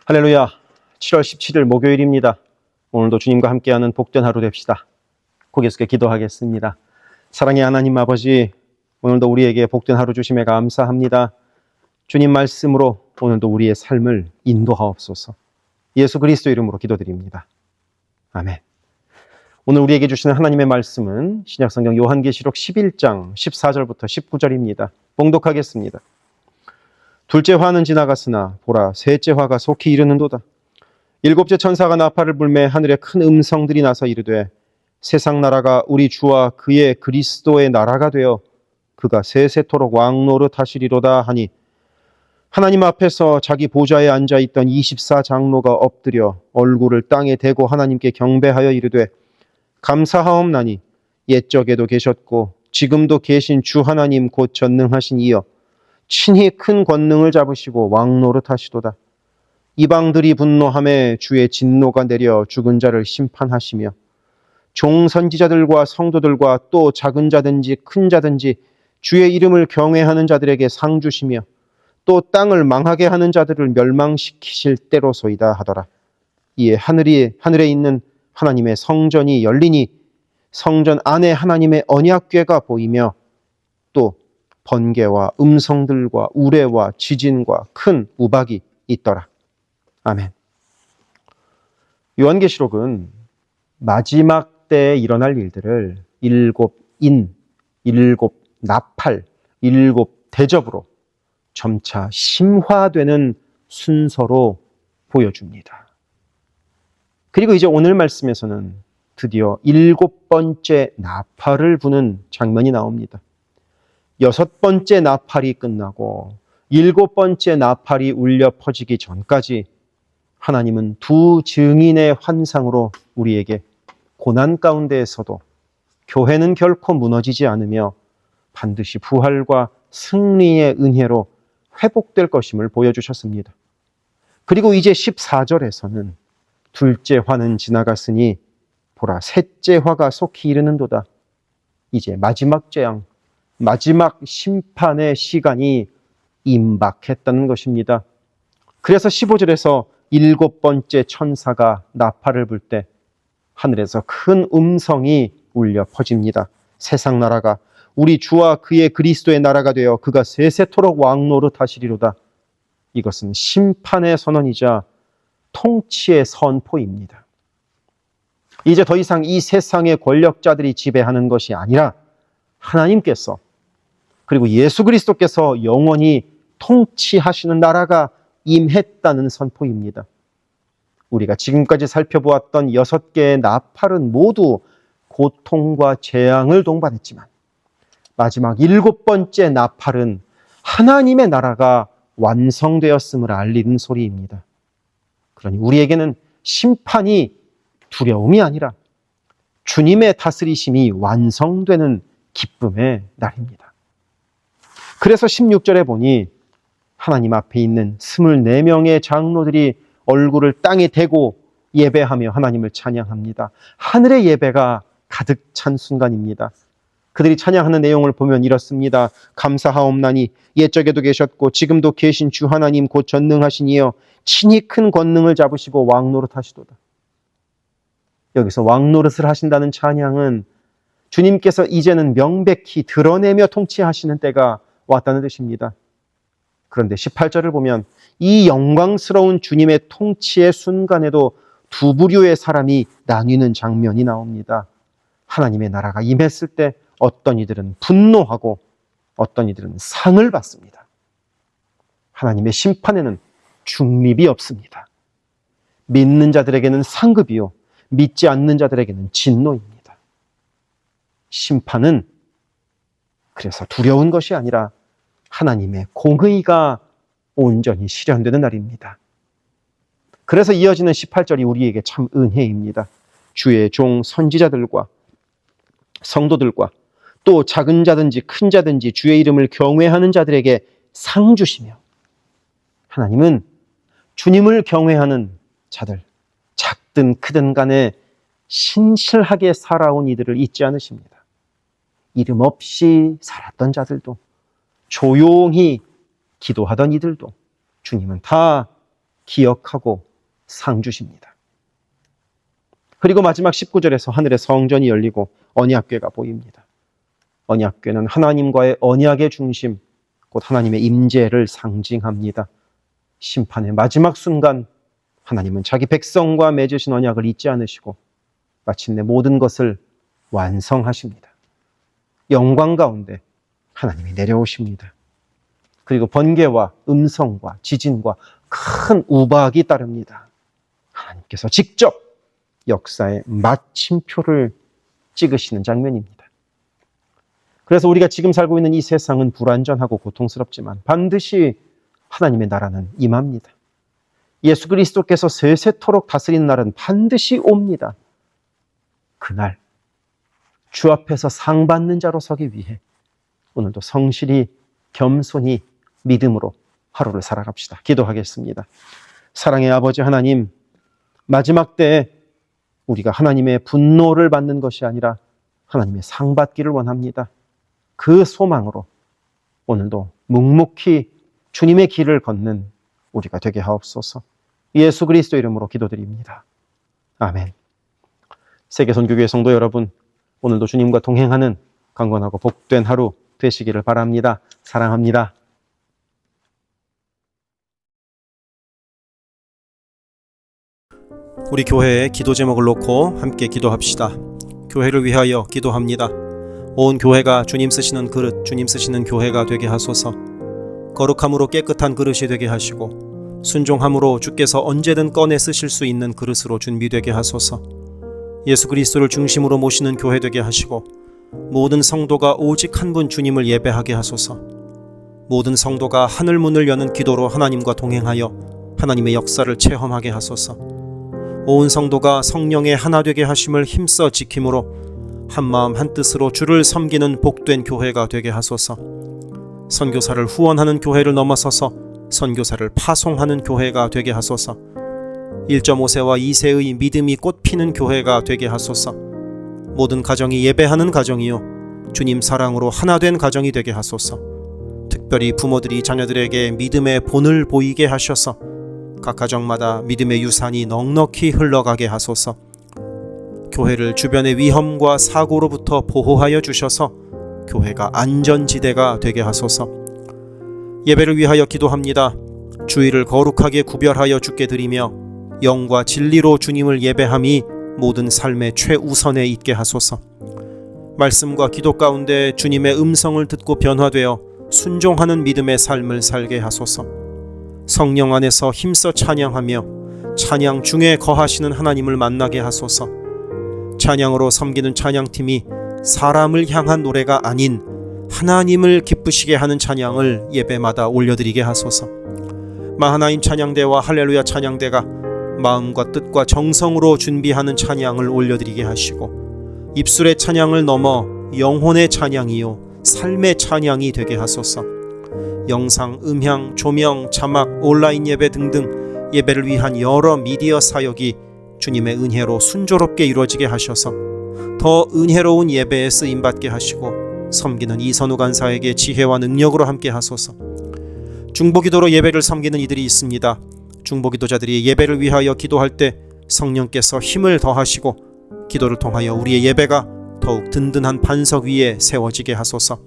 할렐루야. 7월 17일 목요일입니다. 오늘도 주님과 함께하는 복된 하루 됩시다. 고개 숙여 기도하겠습니다. 사랑의 하나님 아버지, 오늘도 우리에게 복된 하루 주심에 감사합니다. 주님 말씀으로 오늘도 우리의 삶을 인도하옵소서. 예수 그리스도 이름으로 기도드립니다. 아멘. 오늘 우리에게 주시는 하나님의 말씀은 신약성경 요한계시록 11장 14절부터 19절입니다. 봉독하겠습니다. 둘째 화는 지나갔으나 보라 셋째 화가 속히 이르는도다. 일곱째 천사가 나팔을 불매 하늘에 큰 음성들이 나서 이르되 세상 나라가 우리 주와 그의 그리스도의 나라가 되어 그가 세세토록 왕노릇 하시리로다 하니 하나님 앞에서 자기 보좌에 앉아있던 24장로가 엎드려 얼굴을 땅에 대고 하나님께 경배하여 이르되 감사하옵나니 옛적에도 계셨고 지금도 계신 주 하나님 곧 전능하신 이여 친히 큰 권능을 잡으시고 왕노릇 하시도다. 이방들이 분노하매 주의 진노가 내려 죽은 자를 심판하시며 종 선지자들과 성도들과 또 작은 자든지 큰 자든지 주의 이름을 경외하는 자들에게 상 주시며 또 땅을 망하게 하는 자들을 멸망시키실 때로소이다 하더라. 이에 하늘에 있는 하나님의 성전이 열리니 성전 안에 하나님의 언약궤가 보이며 또 번개와 음성들과 우레와 지진과 큰 우박이 있더라. 아멘. 요한계시록은 마지막 때에 일어날 일들을 일곱 나팔, 일곱 대접으로 점차 심화되는 순서로 보여줍니다. 그리고 이제 오늘 말씀에서는 드디어 일곱 번째 나팔을 부는 장면이 나옵니다. 여섯 번째 나팔이 끝나고 일곱 번째 나팔이 울려 퍼지기 전까지 하나님은 두 증인의 환상으로 우리에게 고난 가운데에서도 교회는 결코 무너지지 않으며 반드시 부활과 승리의 은혜로 회복될 것임을 보여주셨습니다. 그리고 이제 14절에서는 둘째 화는 지나갔으니 보라 셋째 화가 속히 이르는도다. 이제 마지막 재앙, 마지막 심판의 시간이 임박했다는 것입니다. 그래서 15절에서 일곱 번째 천사가 나팔을 불 때 하늘에서 큰 음성이 울려 퍼집니다. 세상 나라가 우리 주와 그의 그리스도의 나라가 되어 그가 세세토록 왕노릇 하시리로다. 이것은 심판의 선언이자 통치의 선포입니다. 이제 더 이상 이 세상의 권력자들이 지배하는 것이 아니라 하나님께서 그리고 예수 그리스도께서 영원히 통치하시는 나라가 임했다는 선포입니다. 우리가 지금까지 살펴보았던 6개의 나팔은 모두 고통과 재앙을 동반했지만 마지막 7번째 나팔은 하나님의 나라가 완성되었음을 알리는 소리입니다. 그러니 우리에게는 심판이 두려움이 아니라 주님의 다스리심이 완성되는 기쁨의 날입니다. 그래서 16절에 보니 하나님 앞에 있는 24명의 장로들이 얼굴을 땅에 대고 예배하며 하나님을 찬양합니다. 하늘의 예배가 가득 찬 순간입니다. 그들이 찬양하는 내용을 보면 이렇습니다. 감사하옵나니 옛적에도 계셨고 지금도 계신 주 하나님 곧 전능하신 이여 친히 큰 권능을 잡으시고 왕노릇 하시도다. 여기서 왕노릇을 하신다는 찬양은 주님께서 이제는 명백히 드러내며 통치하시는 때가 왔다는 뜻입니다. 그런데 18절을 보면 이 영광스러운 주님의 통치의 순간에도 두 부류의 사람이 나뉘는 장면이 나옵니다. 하나님의 나라가 임했을 때 어떤 이들은 분노하고 어떤 이들은 상을 받습니다. 하나님의 심판에는 중립이 없습니다. 믿는 자들에게는 상급이요 믿지 않는 자들에게는 진노입니다. 심판은 그래서 두려운 것이 아니라 하나님의 공의가 온전히 실현되는 날입니다. 그래서 이어지는 18절이 우리에게 참 은혜입니다. 주의 종 선지자들과 성도들과 또 작은 자든지 큰 자든지 주의 이름을 경외하는 자들에게 상 주시며 하나님은 주님을 경외하는 자들 작든 크든 간에 신실하게 살아온 이들을 잊지 않으십니다. 이름 없이 살았던 자들도 조용히 기도하던 이들도 주님은 다 기억하고 상 주십니다. 그리고 마지막 19절에서 하늘의 성전이 열리고 언약궤가 보입니다. 언약궤는 하나님과의 언약의 중심, 곧 하나님의 임재를 상징합니다. 심판의 마지막 순간 하나님은 자기 백성과 맺으신 언약을 잊지 않으시고 마침내 모든 것을 완성하십니다. 영광 가운데 하나님이 내려오십니다. 그리고 번개와 음성과 지진과 큰 우박이 따릅니다. 하나님께서 직접 역사의 마침표를 찍으시는 장면입니다. 그래서 우리가 지금 살고 있는 이 세상은 불완전하고 고통스럽지만 반드시 하나님의 나라는 임합니다. 예수 그리스도께서 세세토록 다스리는 날은 반드시 옵니다. 그날 주 앞에서 상 받는 자로 서기 위해 오늘도 성실히 겸손히 믿음으로 하루를 살아갑시다. 기도하겠습니다. 사랑의 아버지 하나님, 마지막 때에 우리가 하나님의 분노를 받는 것이 아니라 하나님의 상 받기를 원합니다. 그 소망으로 오늘도 묵묵히 주님의 길을 걷는 우리가 되게 하옵소서. 예수 그리스도 이름으로 기도드립니다. 아멘. 세계선교교회 성도 여러분, 오늘도 주님과 동행하는 강건하고 복된 하루 되시기를 바랍니다. 사랑합니다. 우리 교회에 기도 제목을 놓고 함께 기도합시다. 교회를 위하여 기도합니다. 온 교회가 주님 쓰시는 그릇, 주님 쓰시는 교회가 되게 하소서. 거룩함으로 깨끗한 그릇이 되게 하시고 순종함으로 주께서 언제든 꺼내 쓰실 수 있는 그릇으로 준비되게 하소서. 예수 그리스도를 중심으로 모시는 교회 되게 하시고 모든 성도가 오직 한 분 주님을 예배하게 하소서. 모든 성도가 하늘 문을 여는 기도로 하나님과 동행하여 하나님의 역사를 체험하게 하소서. 온 성도가 성령의 하나 되게 하심을 힘써 지킴으로 한마음 한뜻으로 주를 섬기는 복된 교회가 되게 하소서. 선교사를 후원하는 교회를 넘어서서 선교사를 파송하는 교회가 되게 하소서. 1.5세와 2세의 믿음이 꽃피는 교회가 되게 하소서. 모든 가정이 예배하는 가정이요 주님 사랑으로 하나 된 가정이 되게 하소서. 특별히 부모들이 자녀들에게 믿음의 본을 보이게 하셔서 각 가정마다 믿음의 유산이 넉넉히 흘러가게 하소서. 교회를 주변의 위험과 사고로부터 보호하여 주셔서 교회가 안전지대가 되게 하소서. 예배를 위하여 기도합니다. 주일을 거룩하게 구별하여 주께 드리며 영과 진리로 주님을 예배함이 모든 삶의 최우선에 있게 하소서. 말씀과 기도 가운데 주님의 음성을 듣고 변화되어 순종하는 믿음의 삶을 살게 하소서. 성령 안에서 힘써 찬양하며 찬양 중에 거하시는 하나님을 만나게 하소서. 찬양으로 섬기는 찬양팀이 사람을 향한 노래가 아닌 하나님을 기쁘시게 하는 찬양을 예배마다 올려드리게 하소서. 마하나임 찬양대와 할렐루야 찬양대가 마음과 뜻과 정성으로 준비하는 찬양을 올려드리게 하시고 입술의 찬양을 넘어 영혼의 찬양이요 삶의 찬양이 되게 하소서. 영상, 음향, 조명, 자막, 온라인 예배 등등 예배를 위한 여러 미디어 사역이 주님의 은혜로 순조롭게 이루어지게 하셔서 더 은혜로운 예배에 쓰임받게 하시고 섬기는 이선우 간사에게 지혜와 능력으로 함께 하소서. 중보기도로 예배를 섬기는 이들이 있습니다. 중보기도자들이 예배를 위하여 기도할 때 성령께서 힘을 더하시고 기도를 통하여 우리의 예배가 더욱 든든한 반석 위에 세워지게 하소서.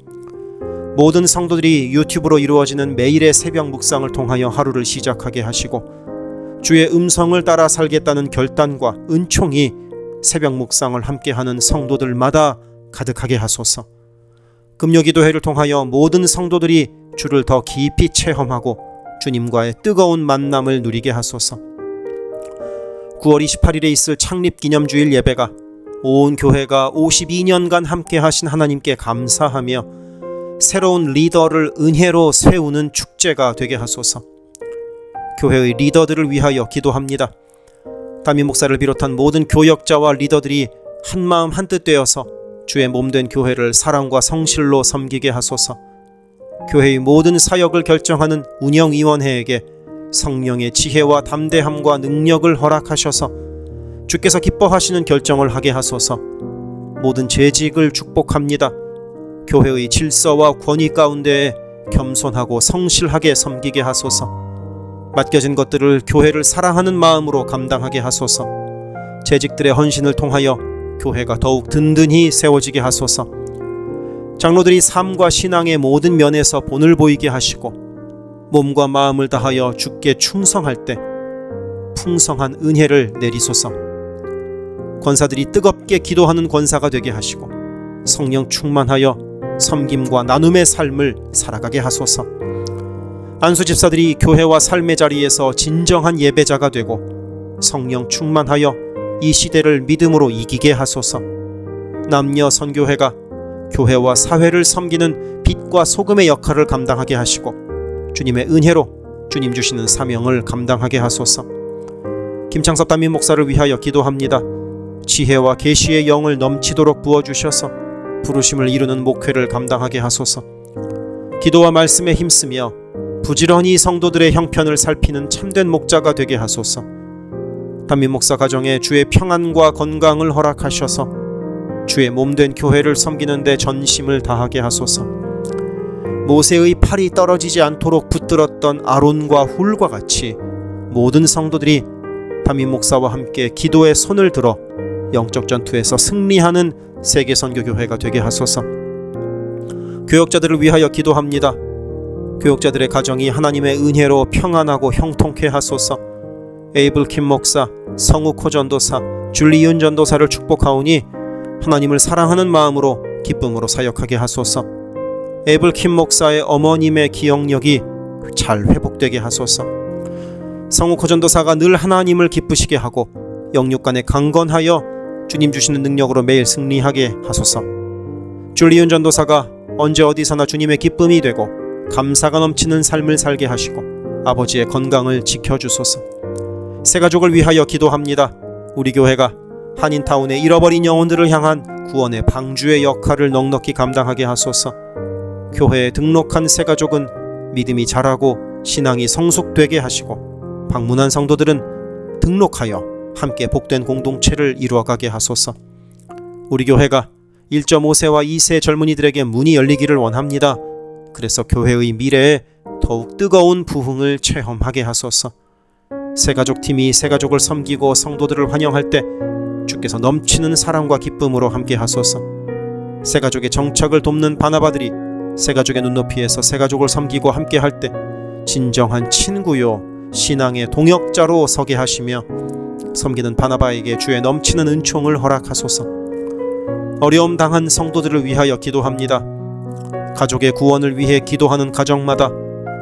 모든 성도들이 유튜브로 이루어지는 매일의 새벽 묵상을 통하여 하루를 시작하게 하시고 주의 음성을 따라 살겠다는 결단과 은총이 새벽 묵상을 함께하는 성도들마다 가득하게 하소서. 금요기도회를 통하여 모든 성도들이 주를 더 깊이 체험하고 주님과의 뜨거운 만남을 누리게 하소서. 9월 28일에 있을 창립기념주일 예배가 온 교회가 52년간 함께 하신 하나님께 감사하며 새로운 리더를 은혜로 세우는 축제가 되게 하소서. 교회의 리더들을 위하여 기도합니다. 담임 목사를 비롯한 모든 교역자와 리더들이 한마음 한뜻 되어서 주의 몸된 교회를 사랑과 성실로 섬기게 하소서. 교회의 모든 사역을 결정하는 운영위원회에게 성령의 지혜와 담대함과 능력을 허락하셔서 주께서 기뻐하시는 결정을 하게 하소서. 모든 재직을 축복합니다. 교회의 질서와 권위 가운데 겸손하고 성실하게 섬기게 하소서. 맡겨진 것들을 교회를 사랑하는 마음으로 감당하게 하소서. 재직들의 헌신을 통하여 교회가 더욱 든든히 세워지게 하소서. 장로들이 삶과 신앙의 모든 면에서 본을 보이게 하시고 몸과 마음을 다하여 주께 충성할 때 풍성한 은혜를 내리소서. 권사들이 뜨겁게 기도하는 권사가 되게 하시고 성령 충만하여 섬김과 나눔의 삶을 살아가게 하소서. 안수 집사들이 교회와 삶의 자리에서 진정한 예배자가 되고 성령 충만하여 이 시대를 믿음으로 이기게 하소서. 남녀 선교회가 교회와 사회를 섬기는 빛과 소금의 역할을 감당하게 하시고 주님의 은혜로 주님 주시는 사명을 감당하게 하소서. 김창섭 담임 목사를 위하여 기도합니다. 지혜와 계시의 영을 넘치도록 부어주셔서 부르심을 이루는 목회를 감당하게 하소서. 기도와 말씀에 힘쓰며 부지런히 성도들의 형편을 살피는 참된 목자가 되게 하소서. 담임 목사 가정에 주의 평안과 건강을 허락하셔서 주의 몸된 교회를 섬기는 데 전심을 다하게 하소서. 모세의 팔이 떨어지지 않도록 붙들었던 아론과 훌과 같이 모든 성도들이 담임 목사와 함께 기도의 손을 들어 영적 전투에서 승리하는 세계 선교교회가 되게 하소서. 교역자들을 위하여 기도합니다. 교역자들의 가정이 하나님의 은혜로 평안하고 형통케 하소서. 에이블 킴 목사, 성욱 전도사, 줄리윤 전도사를 축복하오니 하나님을 사랑하는 마음으로 기쁨으로 사역하게 하소서. 에이블 킴 목사의 어머님의 기억력이 잘 회복되게 하소서. 성욱 전도사가 늘 하나님을 기쁘시게 하고 영육간에 강건하여 주님 주시는 능력으로 매일 승리하게 하소서. 줄리윤 전도사가 언제 어디서나 주님의 기쁨이 되고 감사가 넘치는 삶을 살게 하시고 아버지의 건강을 지켜주소서. 새가족을 위하여 기도합니다. 우리 교회가 한인타운의 잃어버린 영혼들을 향한 구원의 방주의 역할을 넉넉히 감당하게 하소서. 교회에 등록한 새가족은 믿음이 자라고 신앙이 성숙되게 하시고 방문한 성도들은 등록하여 함께 복된 공동체를 이루어가게 하소서. 우리 교회가 1.5세와 2세 젊은이들에게 문이 열리기를 원합니다. 그래서 교회의 미래에 더욱 뜨거운 부흥을 체험하게 하소서. 새가족팀이 새가족을 섬기고 성도들을 환영할 때 주께서 넘치는 사랑과 기쁨으로 함께 하소서. 새가족의 정착을 돕는 바나바들이 새가족의 눈높이에서 새가족을 섬기고 함께 할 때 진정한 친구요 신앙의 동역자로 서게 하시며 섬기는 바나바에게 주의 넘치는 은총을 허락하소서. 어려움 당한 성도들을 위하여 기도합니다. 가족의 구원을 위해 기도하는 가정마다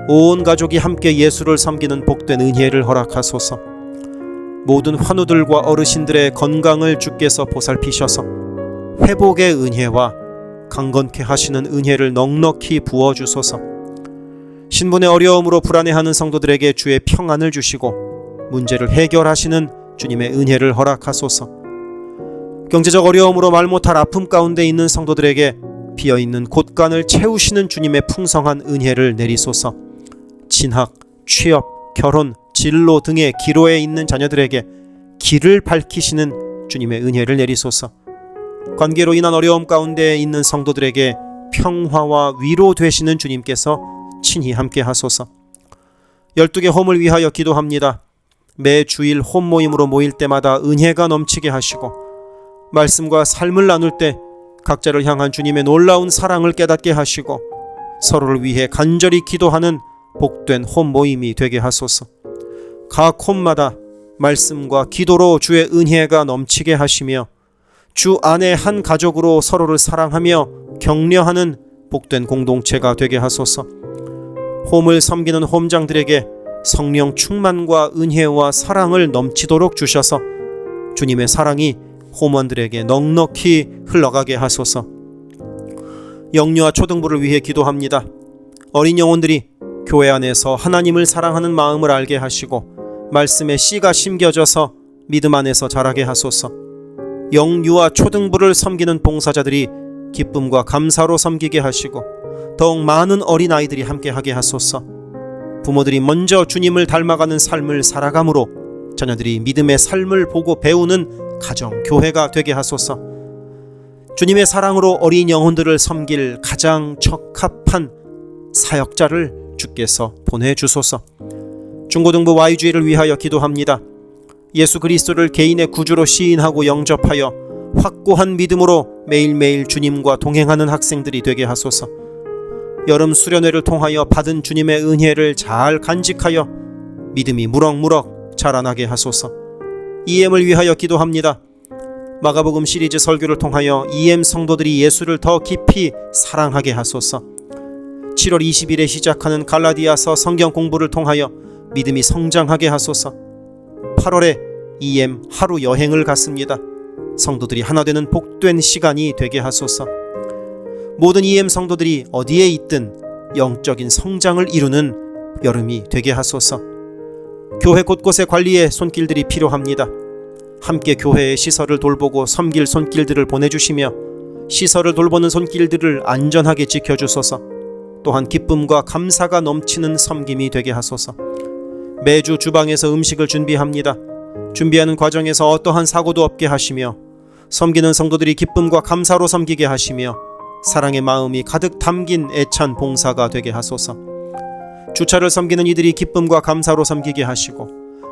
온 가족이 함께 예수를 섬기는 복된 은혜를 허락하소서. 모든 환우들과 어르신들의 건강을 주께서 보살피셔서 회복의 은혜와 강건케 하시는 은혜를 넉넉히 부어주소서. 신분의 어려움으로 불안해하는 성도들에게 주의 평안을 주시고 문제를 해결하시는 주님의 은혜를 허락하소서. 경제적 어려움으로 말 못할 아픔 가운데 있는 성도들에게 비어있는 곳간을 채우시는 주님의 풍성한 은혜를 내리소서. 진학, 취업, 결혼, 진로 등의 기로에 있는 자녀들에게 길을 밝히시는 주님의 은혜를 내리소서. 관계로 인한 어려움 가운데 있는 성도들에게 평화와 위로 되시는 주님께서 친히 함께 하소서. 12개 홈을 위하여 기도합니다. 매 주일 홈 모임으로 모일 때마다 은혜가 넘치게 하시고 말씀과 삶을 나눌 때 각자를 향한 주님의 놀라운 사랑을 깨닫게 하시고 서로를 위해 간절히 기도하는 복된 홈 모임이 되게 하소서. 각 홈마다 말씀과 기도로 주의 은혜가 넘치게 하시며 주 안에 한 가족으로 서로를 사랑하며 격려하는 복된 공동체가 되게 하소서. 홈을 섬기는 홈장들에게 성령 충만과 은혜와 사랑을 넘치도록 주셔서 주님의 사랑이 홈원들에게 넉넉히 흘러가게 하소서. 영유아 초등부를 위해 기도합니다. 어린 영혼들이 교회 안에서 하나님을 사랑하는 마음을 알게 하시고 말씀에 씨가 심겨져서 믿음 안에서 자라게 하소서. 영유아 초등부를 섬기는 봉사자들이 기쁨과 감사로 섬기게 하시고 더욱 많은 어린아이들이 함께하게 하소서. 부모들이 먼저 주님을 닮아가는 삶을 살아감으로 자녀들이 믿음의 삶을 보고 배우는 가정, 교회가 되게 하소서. 주님의 사랑으로 어린 영혼들을 섬길 가장 적합한 사역자를 주께서 보내주소서. 중고등부 Y주일을 위하여 기도합니다. 예수 그리스도를 개인의 구주로 시인하고 영접하여 확고한 믿음으로 매일매일 주님과 동행하는 학생들이 되게 하소서. 여름 수련회를 통하여 받은 주님의 은혜를 잘 간직하여 믿음이 무럭무럭 자라나게 하소서. EM을 위하여 기도합니다. 마가복음 시리즈 설교를 통하여 EM 성도들이 예수를 더 깊이 사랑하게 하소서. 7월 20일에 시작하는 갈라디아서 성경 공부를 통하여 믿음이 성장하게 하소서. 8월에 EM 하루 여행을 갔습니다. 성도들이 하나 되는 복된 시간이 되게 하소서. 모든 EM 성도들이 어디에 있든 영적인 성장을 이루는 여름이 되게 하소서. 교회 곳곳의 관리에 손길들이 필요합니다. 함께 교회의 시설을 돌보고 섬길 손길들을 보내주시며 시설을 돌보는 손길들을 안전하게 지켜주소서. 또한 기쁨과 감사가 넘치는 섬김이 되게 하소서. 매주 주방에서 음식을 준비합니다. 준비하는 과정에서 어떠한 사고도 없게 하시며 섬기는 성도들이 기쁨과 감사로 섬기게 하시며 사랑의 마음이 가득 담긴 애찬 봉사가 되게 하소서. 주차를 섬기는 이들이 기쁨과 감사로 섬기게 하시고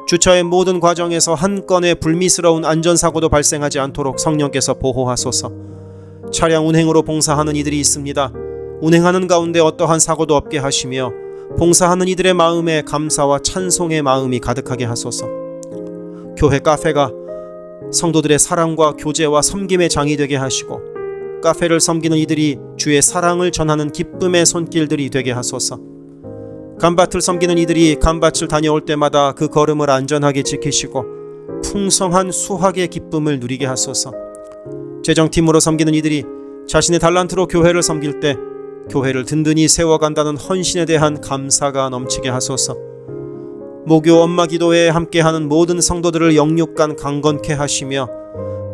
주차의 모든 과정에서 한 건의 불미스러운 안전사고도 발생하지 않도록 성령께서 보호하소서. 차량 운행으로 봉사하는 이들이 있습니다. 운행하는 가운데 어떠한 사고도 없게 하시며 봉사하는 이들의 마음에 감사와 찬송의 마음이 가득하게 하소서. 교회 카페가 성도들의 사랑과 교제와 섬김의 장이 되게 하시고 카페를 섬기는 이들이 주의 사랑을 전하는 기쁨의 손길들이 되게 하소서. 감밭을 섬기는 이들이 감밭을 다녀올 때마다 그 걸음을 안전하게 지키시고 풍성한 수확의 기쁨을 누리게 하소서. 재정팀으로 섬기는 이들이 자신의 달란트로 교회를 섬길 때 교회를 든든히 세워간다는 헌신에 대한 감사가 넘치게 하소서. 목요 엄마 기도회에 함께하는 모든 성도들을 영육간 강건케 하시며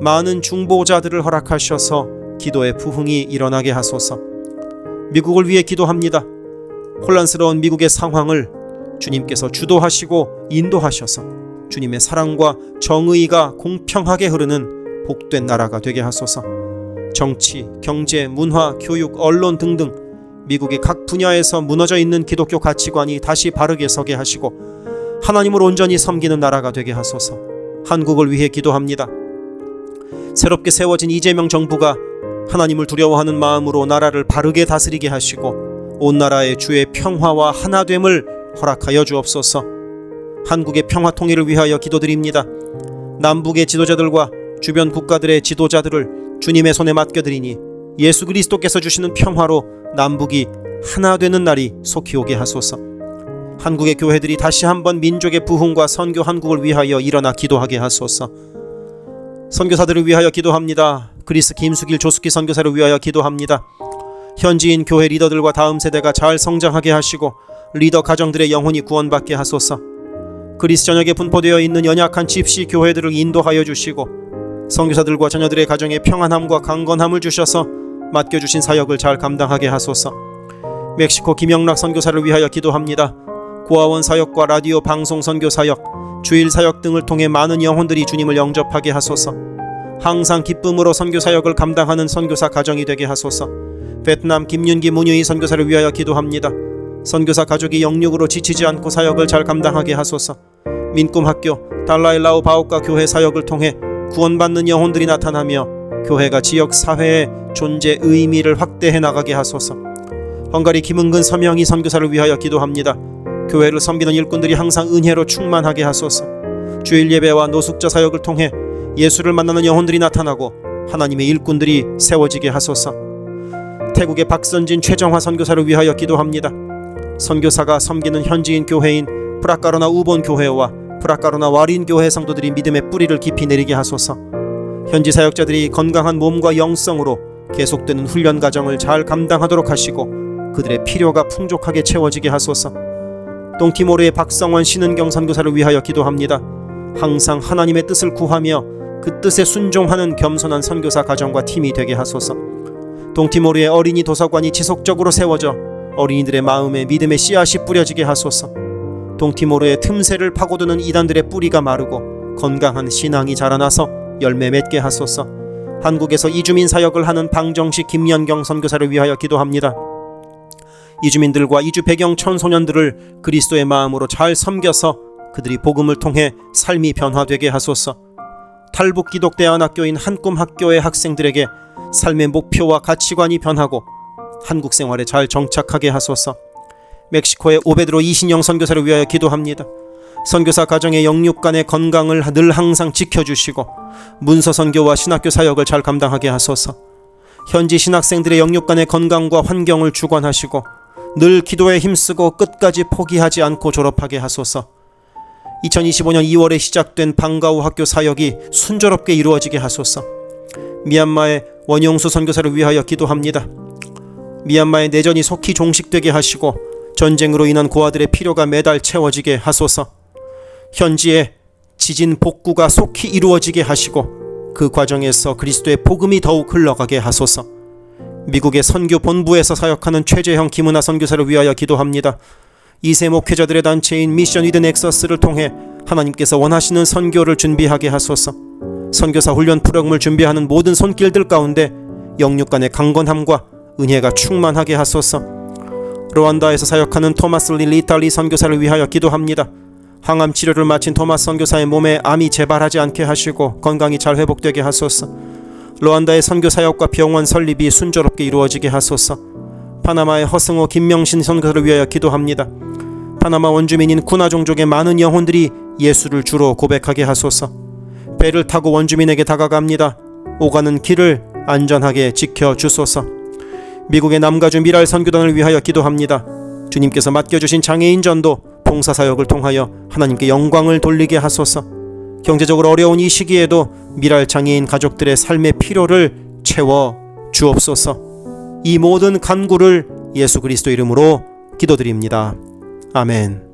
많은 중보자들을 허락하셔서 기도의 부흥이 일어나게 하소서. 미국을 위해 기도합니다. 혼란스러운 미국의 상황을 주님께서 주도하시고 인도하셔서 주님의 사랑과 정의가 공평하게 흐르는 복된 나라가 되게 하소서. 정치, 경제, 문화, 교육, 언론 등등 미국의 각 분야에서 무너져 있는 기독교 가치관이 다시 바르게 서게 하시고 하나님을 온전히 섬기는 나라가 되게 하소서. 한국을 위해 기도합니다. 새롭게 세워진 이재명 정부가 하나님을 두려워하는 마음으로 나라를 바르게 다스리게 하시고 온 나라에 주의 평화와 하나됨을 허락하여 주옵소서. 한국의 평화 통일을 위하여 기도드립니다. 남북의 지도자들과 주변 국가들의 지도자들을 주님의 손에 맡겨드리니 예수 그리스도께서 주시는 평화로 남북이 하나 되는 날이 속히 오게 하소서. 한국의 교회들이 다시 한번 민족의 부흥과 선교 한국을 위하여 일어나 기도하게 하소서. 선교사들을 위하여 기도합니다. 그리스 김수길 조숙희 선교사를 위하여 기도합니다. 현지인 교회 리더들과 다음 세대가 잘 성장하게 하시고 리더 가정들의 영혼이 구원받게 하소서. 그리스 전역에 분포되어 있는 연약한 집시 교회들을 인도하여 주시고 선교사들과 자녀들의 가정에 평안함과 강건함을 주셔서 맡겨주신 사역을 잘 감당하게 하소서. 멕시코 김영락 선교사를 위하여 기도합니다. 고아원 사역과 라디오 방송 선교 사역, 주일 사역 등을 통해 많은 영혼들이 주님을 영접하게 하소서. 항상 기쁨으로 선교 사역을 감당하는 선교사 가정이 되게 하소서. 베트남 김윤기 문유희 선교사를 위하여 기도합니다. 선교사 가족이 영육으로 지치지 않고 사역을 잘 감당하게 하소서. 민꿈학교, 달라일라오 바오카 교회 사역을 통해 구원받는 영혼들이 나타나며 교회가 지역 사회의 존재 의미를 확대해 나가게 하소서. 헝가리 김은근 서명희 선교사를 위하여 기도합니다. 교회를 섬기는 일꾼들이 항상 은혜로 충만하게 하소서. 주일 예배와 노숙자 사역을 통해 예수를 만나는 영혼들이 나타나고 하나님의 일꾼들이 세워지게 하소서. 태국의 박선진 최정화 선교사를 위하여 기도합니다. 선교사가 섬기는 현지인 교회인 프라카로나 우본 교회와 프라카로나 와린 교회 성도들이 믿음의 뿌리를 깊이 내리게 하소서. 현지 사역자들이 건강한 몸과 영성으로 계속되는 훈련 과정을 잘 감당하도록 하시고 그들의 필요가 풍족하게 채워지게 하소서. 동티모르의 박성원 신은경 선교사를 위하여 기도합니다. 항상 하나님의 뜻을 구하며 그 뜻에 순종하는 겸손한 선교사 가정과 팀이 되게 하소서. 동티모르의 어린이 도서관이 지속적으로 세워져 어린이들의 마음에 믿음의 씨앗이 뿌려지게 하소서. 동티모르의 틈새를 파고드는 이단들의 뿌리가 마르고 건강한 신앙이 자라나서 열매 맺게 하소서. 한국에서 이주민 사역을 하는 방정식 김연경 선교사를 위하여 기도합니다. 이주민들과 이주 배경 청소년들을 그리스도의 마음으로 잘 섬겨서 그들이 복음을 통해 삶이 변화되게 하소서. 탈북 기독대안학교인 한꿈학교의 학생들에게 삶의 목표와 가치관이 변하고 한국 생활에 잘 정착하게 하소서. 멕시코의 오베드로 이신영 선교사를 위하여 기도합니다. 선교사 가정의 영육 간의 건강을 늘 항상 지켜주시고 문서 선교와 신학교 사역을 잘 감당하게 하소서. 현지 신학생들의 영육 간의 건강과 환경을 주관하시고 늘 기도에 힘쓰고 끝까지 포기하지 않고 졸업하게 하소서. 2025년 2월에 시작된 방과후 학교 사역이 순조롭게 이루어지게 하소서. 미얀마의 원용수 선교사를 위하여 기도합니다. 미얀마의 내전이 속히 종식되게 하시고 전쟁으로 인한 고아들의 필요가 매달 채워지게 하소서. 현지의 지진 복구가 속히 이루어지게 하시고 그 과정에서 그리스도의 복음이 더욱 흘러가게 하소서. 미국의 선교 본부에서 사역하는 최재형 김은하 선교사를 위하여 기도합니다. 2세 목회자들의 단체인 미션 위드 넥서스를 통해 하나님께서 원하시는 선교를 준비하게 하소서. 선교사 훈련 프로그램을 준비하는 모든 손길들 가운데 영육 간의 강건함과 은혜가 충만하게 하소서. 루안다에서 사역하는 토마스 리탈리 선교사를 위하여 기도합니다. 항암 치료를 마친 토마스 선교사의 몸에 암이 재발하지 않게 하시고 건강이 잘 회복되게 하소서. 루안다의 선교 사역과 병원 설립이 순조롭게 이루어지게 하소서. 파나마의 허승호 김명신 선교사를 위하여 기도합니다. 파나마 원주민인 쿠나 종족의 많은 영혼들이 예수를 주로 고백하게 하소서. 배를 타고 원주민에게 다가갑니다. 오가는 길을 안전하게 지켜주소서. 미국의 남가주 미랄 선교단을 위하여 기도합니다. 주님께서 맡겨주신 장애인 전도 봉사사역을 통하여 하나님께 영광을 돌리게 하소서. 경제적으로 어려운 이 시기에도 미랄 장애인 가족들의 삶의 필요를 채워 주옵소서. 이 모든 간구를 예수 그리스도 이름으로 기도드립니다. 아멘.